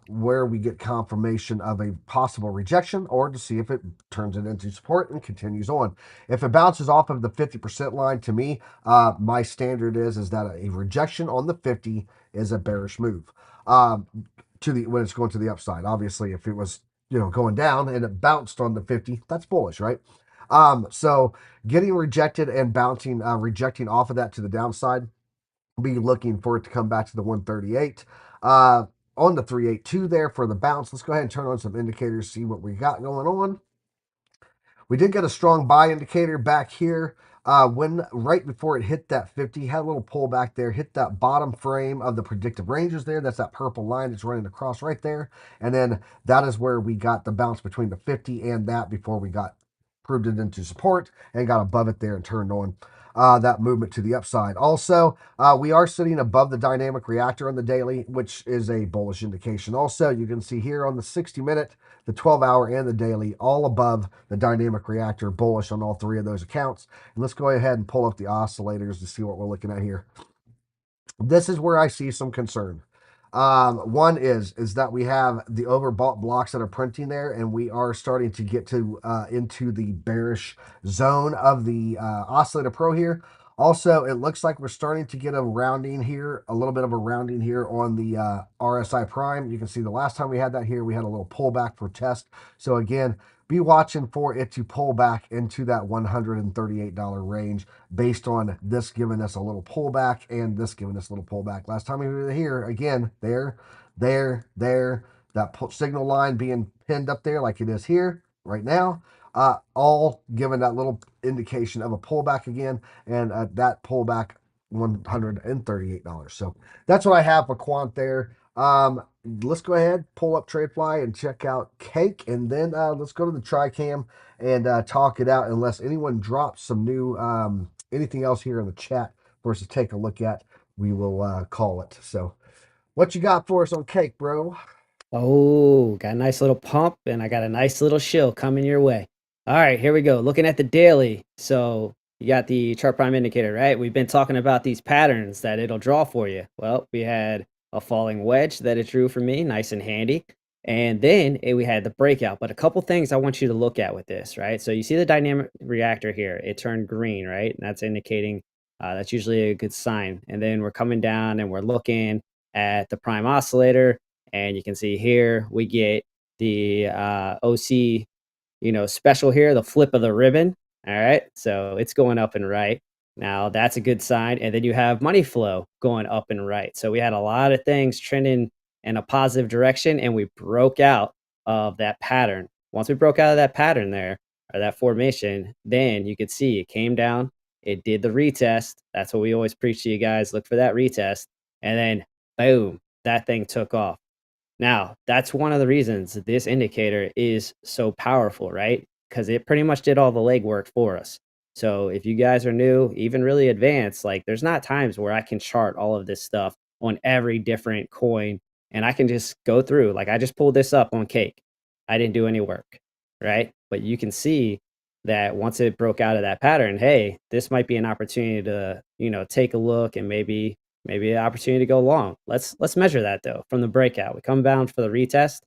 where we get confirmation of a possible rejection or to see if it turns it into support and continues on. If it bounces off of the 50% line, to me, my standard is that a rejection on the 50 is a bearish move when it's going to the upside. Obviously, if it was going down and it bounced on the 50, that's bullish, right? So getting rejected and bouncing, rejecting off of that to the downside, be looking for it to come back to the 138. On the 382 there for the bounce. Let's go ahead and turn on some indicators, see what we got going on. We did get a strong buy indicator back here. When right before it hit that 50, had a little pullback there, hit that bottom frame of the predictive ranges there. That's that purple line that's running across right there. And then that is where we got the bounce between the 50 and that before we got proved it into support and got above it there and turned on that movement to the upside. Also, we are sitting above the dynamic reactor on the daily, which is a bullish indication. Also, you can see here on the 60-minute, the 12-hour, and the daily, all above the dynamic reactor, bullish on all three of those accounts. And let's go ahead and pull up the oscillators to see what we're looking at here. This is where I see some concern. One is that we have the overbought blocks that are printing there, and we are starting to get to into the bearish zone of the Oscillator Pro here. Also, it looks like we're starting to get a rounding here, a little bit of a rounding here on the RSI Prime. You can see the last time we had that here, we had a little pullback for test. So again, be watching for it to pull back into that $138 range based on this giving us a little pullback and this giving us a little pullback. Last time we were here, again, there, that signal line being pinned up there like it is here right now, all giving that little indication of a pullback again, and that pullback $138. So that's what I have for quant there. Let's go ahead, pull up TradeFly and check out Cake, and then let's go to the TriCam and talk it out. Unless anyone drops some new anything else here in the chat for us to take a look at, we will call it. So, what you got for us on Cake, bro? Oh, got a nice little pump, and I got a nice little shill coming your way. All right, here we go. Looking at the daily. So you got the chart prime indicator, right? We've been talking about these patterns that it'll draw for you. Well, we had a falling wedge that it drew for me, nice and handy. And then we had the breakout. But a couple things I want you to look at with this, right? So you see the dynamic reactor here. It turned green, right? And that's indicating that's usually a good sign. And then we're coming down and we're looking at the prime oscillator. And you can see here we get the OC, special here, the flip of the ribbon. All right. So it's going up and right. Now that's a good sign. And then you have money flow going up and right. So we had a lot of things trending in a positive direction, and we broke out of that pattern. Once we broke out of that pattern there, or that formation, then you could see it came down. It did the retest. That's what we always preach to you guys. Look for that retest. And then boom, that thing took off. Now, that's one of the reasons this indicator is so powerful, right? Because it pretty much did all the legwork for us. So if you guys are new, even really advanced, like there's not times where I can chart all of this stuff on every different coin and I can just go through. Like I just pulled this up on Cake. I didn't do any work, right? But you can see that once it broke out of that pattern, hey, this might be an opportunity to, take a look and maybe an opportunity to go long. Let's measure that though. From the breakout, we come down for the retest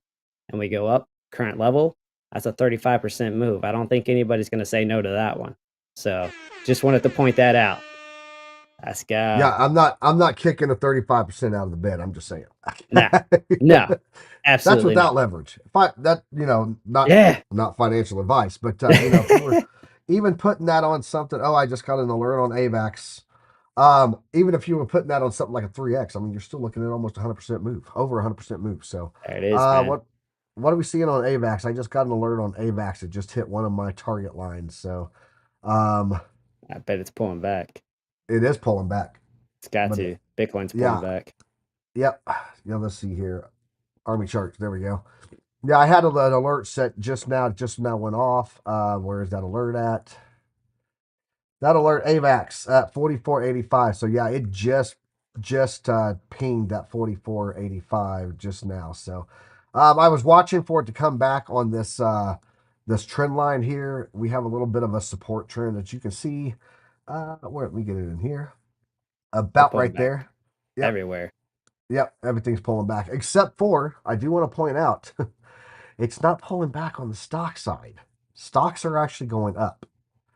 and we go up current level. That's a 35% move. I don't think anybody's going to say no to that one. So just wanted to point that out. That's got. Yeah, I'm not kicking a 35% out of the bed. I'm just saying. No, absolutely. That's without not. leverage. Not financial advice, but if you were even putting that on something, I just got an alert on AVAX. Even if you were putting that on something like a 3X, I mean, you're still looking at almost 100% move, over 100% move. So there it is, man. What are we seeing on AVAX? I just got an alert on AVAX. It just hit one of my target lines. So, I bet it's pulling back. It is pulling back. It's got But to. Bitcoin's pulling yeah, back. yep. Yeah, let's see here. Army charts. There we go. Yeah, I had an alert set just now. Just now went off. Where is that alert at? That alert AVAX at 44.85. So yeah, it just pinged that 44.85 just now. So I was watching for it to come back on this trend line here. We have a little bit of a support trend that you can see. Where let me get it in here. They're About pulling right back there. Yep. everywhere. Yep. Everything's pulling back except for I do want to point out it's not pulling back on the stock side. Stocks are actually going up.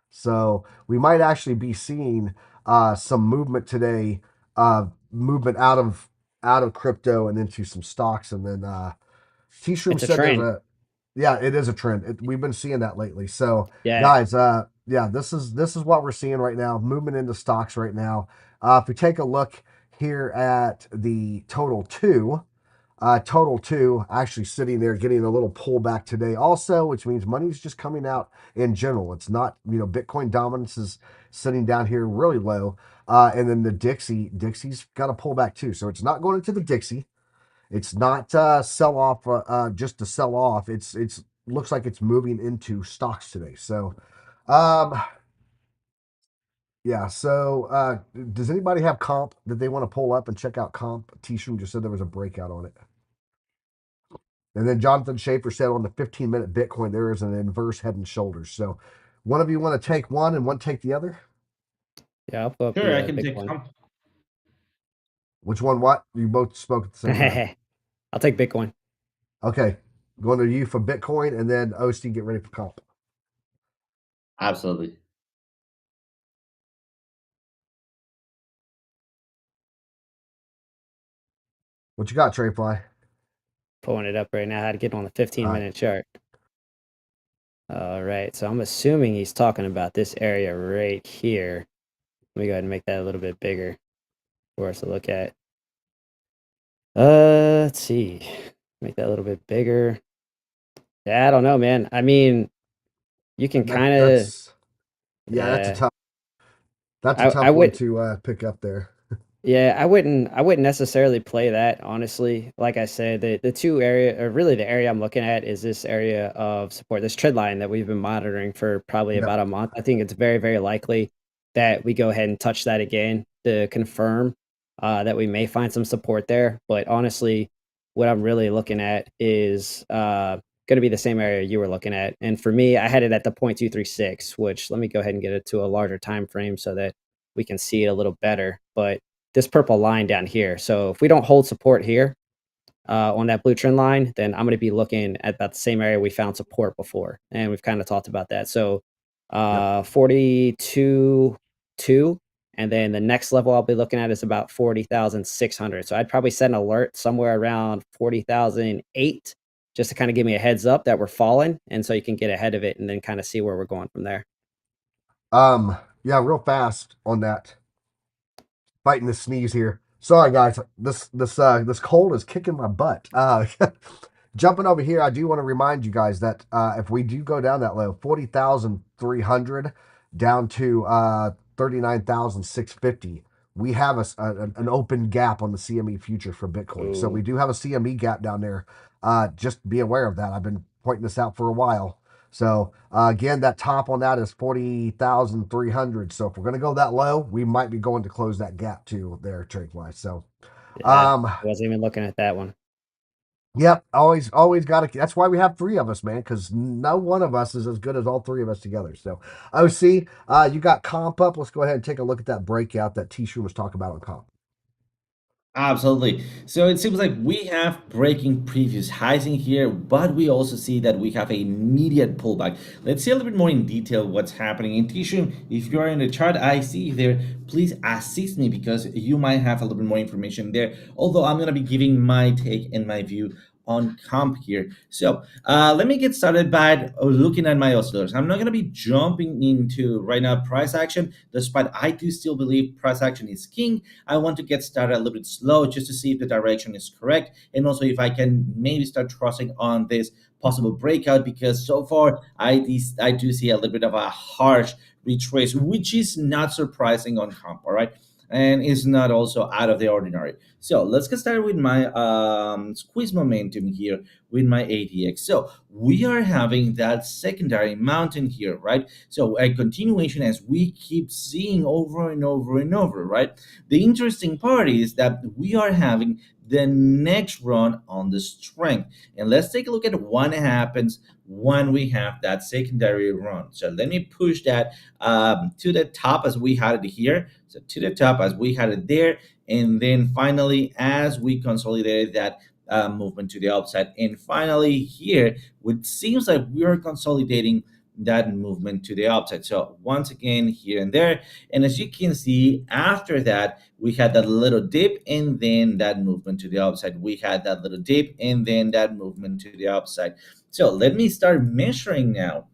So we might actually be seeing some movement today, movement out of crypto and into some stocks. And then T-Shroom It's a said there's trend. a yeah, it is a trend. We've been seeing that lately. So Yeah. guys, yeah, this is what we're seeing right now. Movement into stocks right now. If we take a look here at the total two actually sitting there getting a little pullback today also, which means money's just coming out in general. It's not, Bitcoin dominance is sitting down here really low. And then the Dixie's got a pullback too. So it's not going into the Dixie. It's not sell off just to sell off. It's looks like it's moving into stocks today. So um yeah, so does anybody have comp that they want to pull up and check out comp? T-Shroom just said there was a breakout on it. And then Jonathan Schaefer said on the 15-minute Bitcoin, there is an inverse head and shoulders. So one of you want to take one and one take the other? Yeah, I'll pull up Sure, the I can take Bitcoin. comp. Which one what? You both spoke at the same time. I'll take Bitcoin. Okay. Going to you for Bitcoin and then OC get ready for comp. Absolutely. What you got, Treyfly? Pulling it up right now. How to get on the 15-minute Right. chart. All right. So I'm assuming he's talking about this area right here. Let me go ahead and make that a little bit bigger for us to look at. Let's see. Make that a little bit bigger. Yeah, I don't know, man. I mean, you can kind of, That's yeah, yeah. that's a I tough one would, to pick up there. yeah, I wouldn't necessarily play that, honestly. Like I said, the two area, or really the area I'm looking at is this area of support, this trend line that we've been monitoring for probably Yep. about a month. I think it's very, very likely that we go ahead and touch that again to confirm that we may find some support there. But honestly, what I'm really looking at is going to be the same area you were looking at. And for me, I had it at the 0.236, which let me go ahead and get it to a larger time frame so that we can see it a little better. But this purple line down here. So if we don't hold support here on that blue trend line, then I'm going to be looking at that same area we found support before. And we've kind of talked about that. So Yep. 42.2. And then the next level I'll be looking at is about 40,600. So I'd probably set an alert somewhere around 40,008 just to kind of give me a heads up that we're falling. And so you can get ahead of it and then kind of see where we're going from there. Yeah, real fast on that. Fighting the sneeze here. Sorry guys, this cold is kicking my butt. Jumping over here, I do want to remind you guys that if we do go down that low, 40,300 down to 39,650, we have an open gap on the CME future for Bitcoin. So Ooh. we do have a CME gap down there. Just be aware of that. I've been pointing this out for a while. So again, that top on that is 40,300. So if we're going to go that low, we might be going to close that gap too there, trade wise. So Yeah, I wasn't even looking at that one. yep, always got to. That's why we have three of us, man, because no one of us is as good as all three of us together. So, OC, you got comp up. Let's go ahead and take a look at that breakout that T-Shroom was talking about on comp. Absolutely. So it seems like we have breaking previous highs in here, but we also see that we have a immediate pullback. Let's see a little bit more in detail what's happening in T-Shroom. If you are in the chart I see there, please assist me because you might have a little bit more information there. Although I'm going to be giving my take and my view on comp here. So let me get started by looking at my oscillators. I'm not going to be jumping into right now price action, despite I do still believe price action is king. I want to get started a little bit slow just to see if the direction is correct, and also if I can maybe start trusting on this possible breakout, because so far I do see a little bit of a harsh retrace, which is not surprising on comp. All right. and is not also out of the ordinary. So let's get started with my squeeze momentum here with my ATX. So we are having that secondary mountain here, right? So a continuation as we keep seeing over and over and over, right? The interesting part is that we are having the next run on the strength. And let's take a look at what happens when we have that secondary run. So let me push that to the top as we had it here. So to the top as we had it there. And then finally, as we consolidated that movement to the upside. And finally here, which seems like we are consolidating that movement to the upside. So once again, here and there. And as you can see, after that, we had that little dip and then that movement to the upside. We had that little dip and then that movement to the upside. So let me start measuring now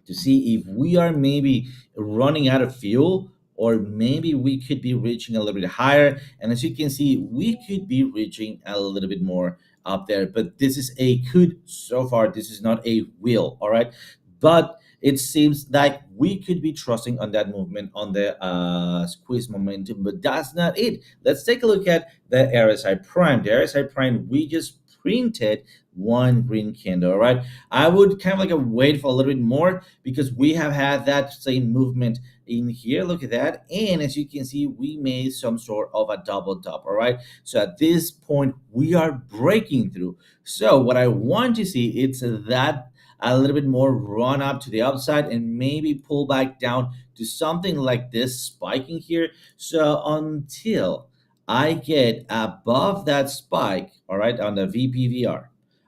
to see if we are maybe running out of fuel, or maybe we could be reaching a little bit higher. And as you can see, we could be reaching a little bit more up there. But this is a could so far. This is not a will. All right. But it seems like we could be trusting on that movement on the squeeze momentum, but that's not it. Let's take a look at the RSI prime. The RSI prime, we just printed one green candle. All right. I would kind of like wait for a little bit more because we have had that same movement in here. Look at that. And as you can see, we made some sort of a double top. All right. So at this point, we are breaking through. So what I want to see, it's that a little bit more run up to the upside and maybe pull back down to something like this spiking here. So until I get above that spike, all right, on the VPVR,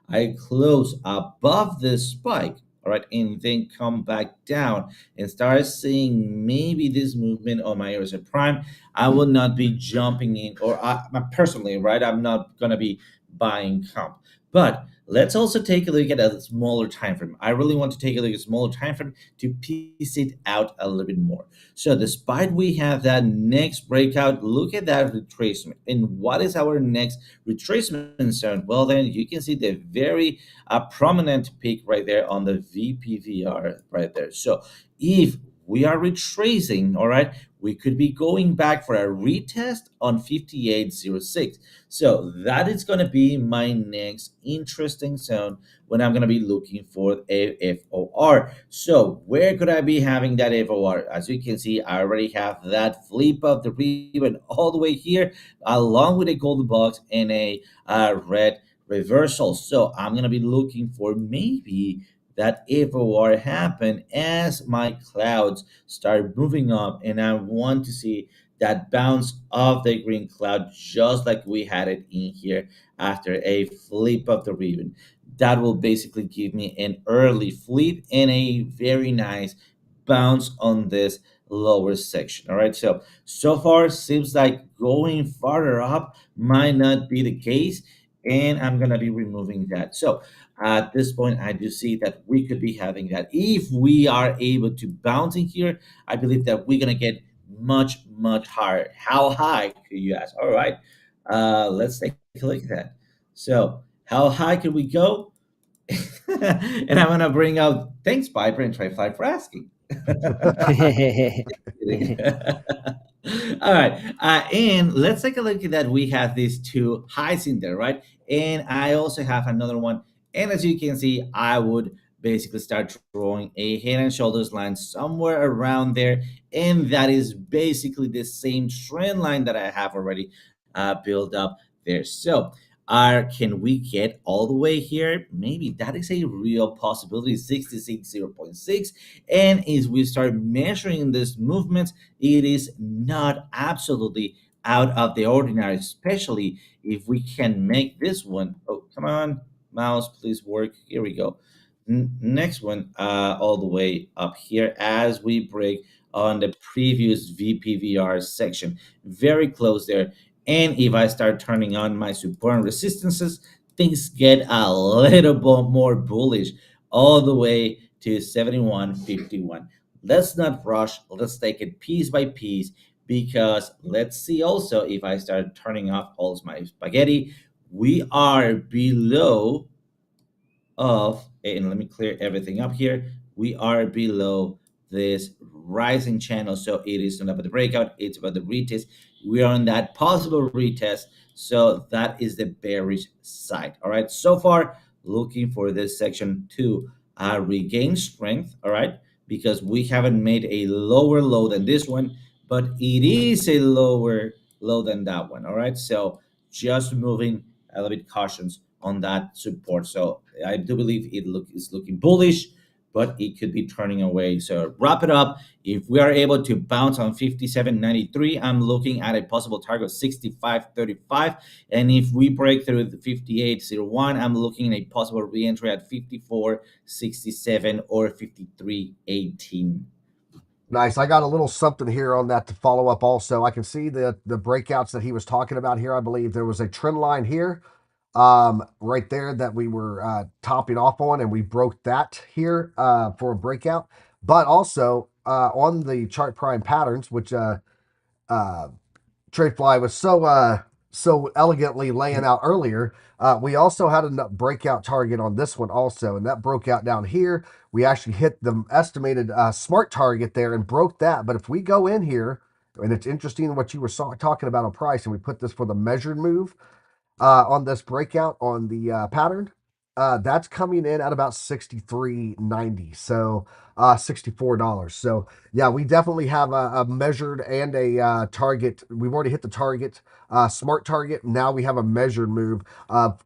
I close above this spike, all right, and then come back down and start seeing maybe this movement on my RSI prime. I will not be jumping in, or personally, right, I'm not gonna be buying comp. But let's also take a look at a smaller time frame. I really want to take a look at a smaller time frame to piece it out a little bit more. So despite we have that next breakout, look at that retracement. And what is our next retracement zone? Well, then you can see the very prominent peak right there on the VPVR right there. So if we are retracing, all right, we could be going back for a retest on 5806. So that is going to be my next interesting zone when I'm going to be looking for a FOR. So where could I be having that FOR? As you can see, I already have that flip of the ribbon all the way here, along with a golden box and a red reversal. So I'm going to be looking for maybe that FOR happen as my clouds start moving up, and I want to see that bounce of the green cloud just like we had it in here after a flip of the ribbon. That will basically give me an early flip and a very nice bounce on this lower section. All right, so far seems like going farther up might not be the case, and I'm gonna be removing that. So at this point, I do see that we could be having that. If we are able to bounce in here, I believe that we're gonna get much, much higher. How high could you ask? All right, let's take a look at that. So how high could we go? And I'm gonna bring out thanks, Piper and Trifly for asking. Kidding. All right, and let's take a look at that. We have these two highs in there, right? And I also have another one. And as you can see, I would basically start drawing a head and shoulders line somewhere around there, and that is basically the same trend line that I have already built up there. So can we get all the way here? Maybe that is a real possibility, 66.6. And as we start measuring these movements, it is not absolutely out of the ordinary, especially if we can make this one. Oh, come on, mouse, please work. Here we go. Next one, all the way up here as we break on the previous VPVR section. Very close there. And if I start turning on my support and resistances, things get a little bit more bullish all the way to 71.51. Let's not rush. Let's take it piece by piece, because let's see also if I start turning off all my spaghetti, we are below of, and let me clear everything up here, we are below this rising channel. So it is not about the breakout, it's about the retest. We are on that possible retest. So that is the bearish side. All right. So far, looking for this section to regain strength. All right. Because we haven't made a lower low than this one, but it is a lower low than that one. All right. So just moving a little bit cautious on that support. So I do believe is looking bullish, but it could be turning away. So wrap it up. If we are able to bounce on 57.93, I'm looking at a possible target of 65.35. And if we break through the 58.01, I'm looking at a possible re-entry at 54.67 or 53.18. Nice. I got a little something here on that to follow up also. I can see the breakouts that he was talking about here. I believe there was a trend line here right there that we were topping off on, and we broke that here for a breakout. But also on the chart prime patterns, which Tradefly was so elegantly laying out earlier. We also had a breakout target on this one also, and that broke out down here. We actually hit the estimated smart target there and broke that. But if we go in here, and it's interesting what you were talking about on price, and we put this for the measured move on this breakout on the pattern, that's coming in at about $63.90. So $64. So yeah, we definitely have a measured and a target. We've already hit the target, smart target. Now we have a measured move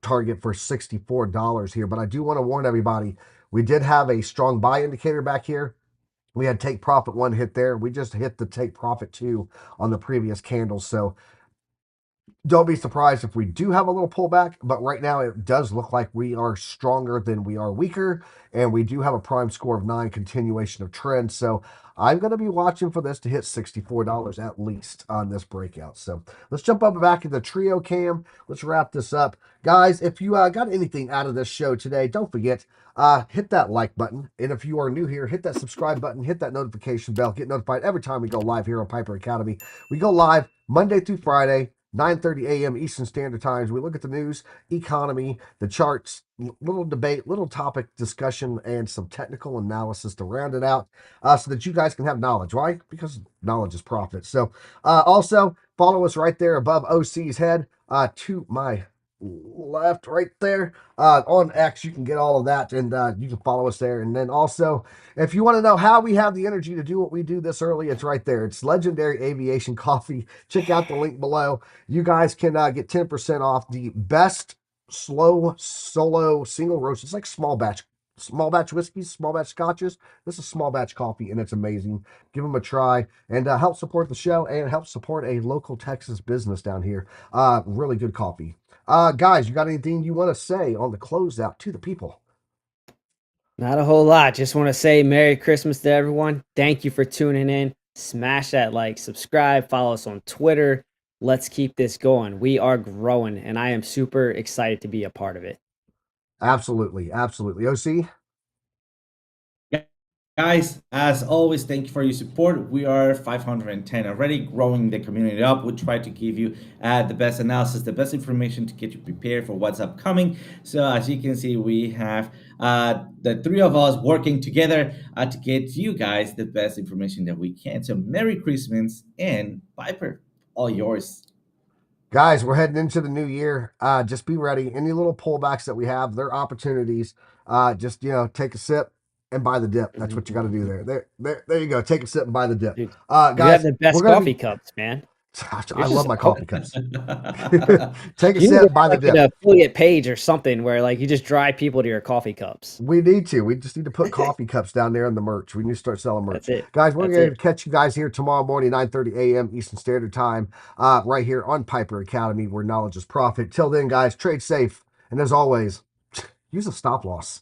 target for $64 here. But I do want to warn everybody, we did have a strong buy indicator back here. We had take profit one hit there. We just hit the take profit two on the previous candle. So don't be surprised if we do have a little pullback, but right now it does look like we are stronger than we are weaker, and we do have a prime score of 9, continuation of trend. So I'm going to be watching for this to hit $64 at least on this breakout. So let's jump up back in the trio cam. Let's wrap this up. Guys, if you got anything out of this show today, don't forget, hit that like button. And if you are new here, hit that subscribe button, hit that notification bell, get notified every time we go live here on Piper Academy. We go live Monday through Friday, 9:30 a.m. Eastern Standard Times. We look at the news, economy, the charts, little debate, little topic discussion, and some technical analysis to round it out so that you guys can have knowledge, right? Because knowledge is profit. So also follow us right there above OC's head to my left right there on X. You can get all of that, and you can follow us there. And then also, if you want to know how we have the energy to do what we do this early, it's right there. It's Legendary Aviation Coffee. Check out the link below. You guys can get 10% off the best slow solo single roast. It's like small batch whiskeys, small batch scotches. This is small batch coffee, and it's amazing. Give them a try and help support the show and help support a local Texas business down here. Really good coffee. Guys, you got anything you want to say on the closeout to the people? Not a whole lot. Just want to say Merry Christmas to everyone. Thank you for tuning in. Smash that like, subscribe, follow us on Twitter. Let's keep this going. We are growing, and I am super excited to be a part of it. Absolutely. Absolutely. OC? Guys, as always, thank you for your support. We are 510 already, growing the community up. We try to give you the best analysis, the best information to get you prepared for what's upcoming. So as you can see, we have the three of us working together to get you guys the best information that we can. So Merry Christmas, and Piper, all yours. Guys, we're heading into the new year. Just be ready. Any little pullbacks that we have, they're opportunities. Just, take a sip and buy the dip. That's what you got to do there. There you go. Take a sip and buy the dip. Dude, you have Guys, the best we're going to coffee be. cups, man. I You're love just my a coffee cups. Take a You need to sip, buy have the like an dip. affiliate page or something where like you just drive people to your coffee cups. We need to. We just need to put coffee cups down there in the merch. We need to start selling merch. That's it. Guys, we're That's going to it. catch you guys here tomorrow morning, 9:30 a.m. Eastern Standard Time, right here on Piper Academy, where knowledge is profit. Till then, guys, trade safe. And as always, use a stop loss.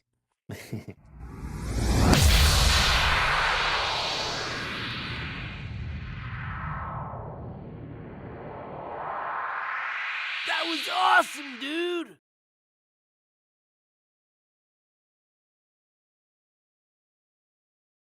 That was awesome, dude!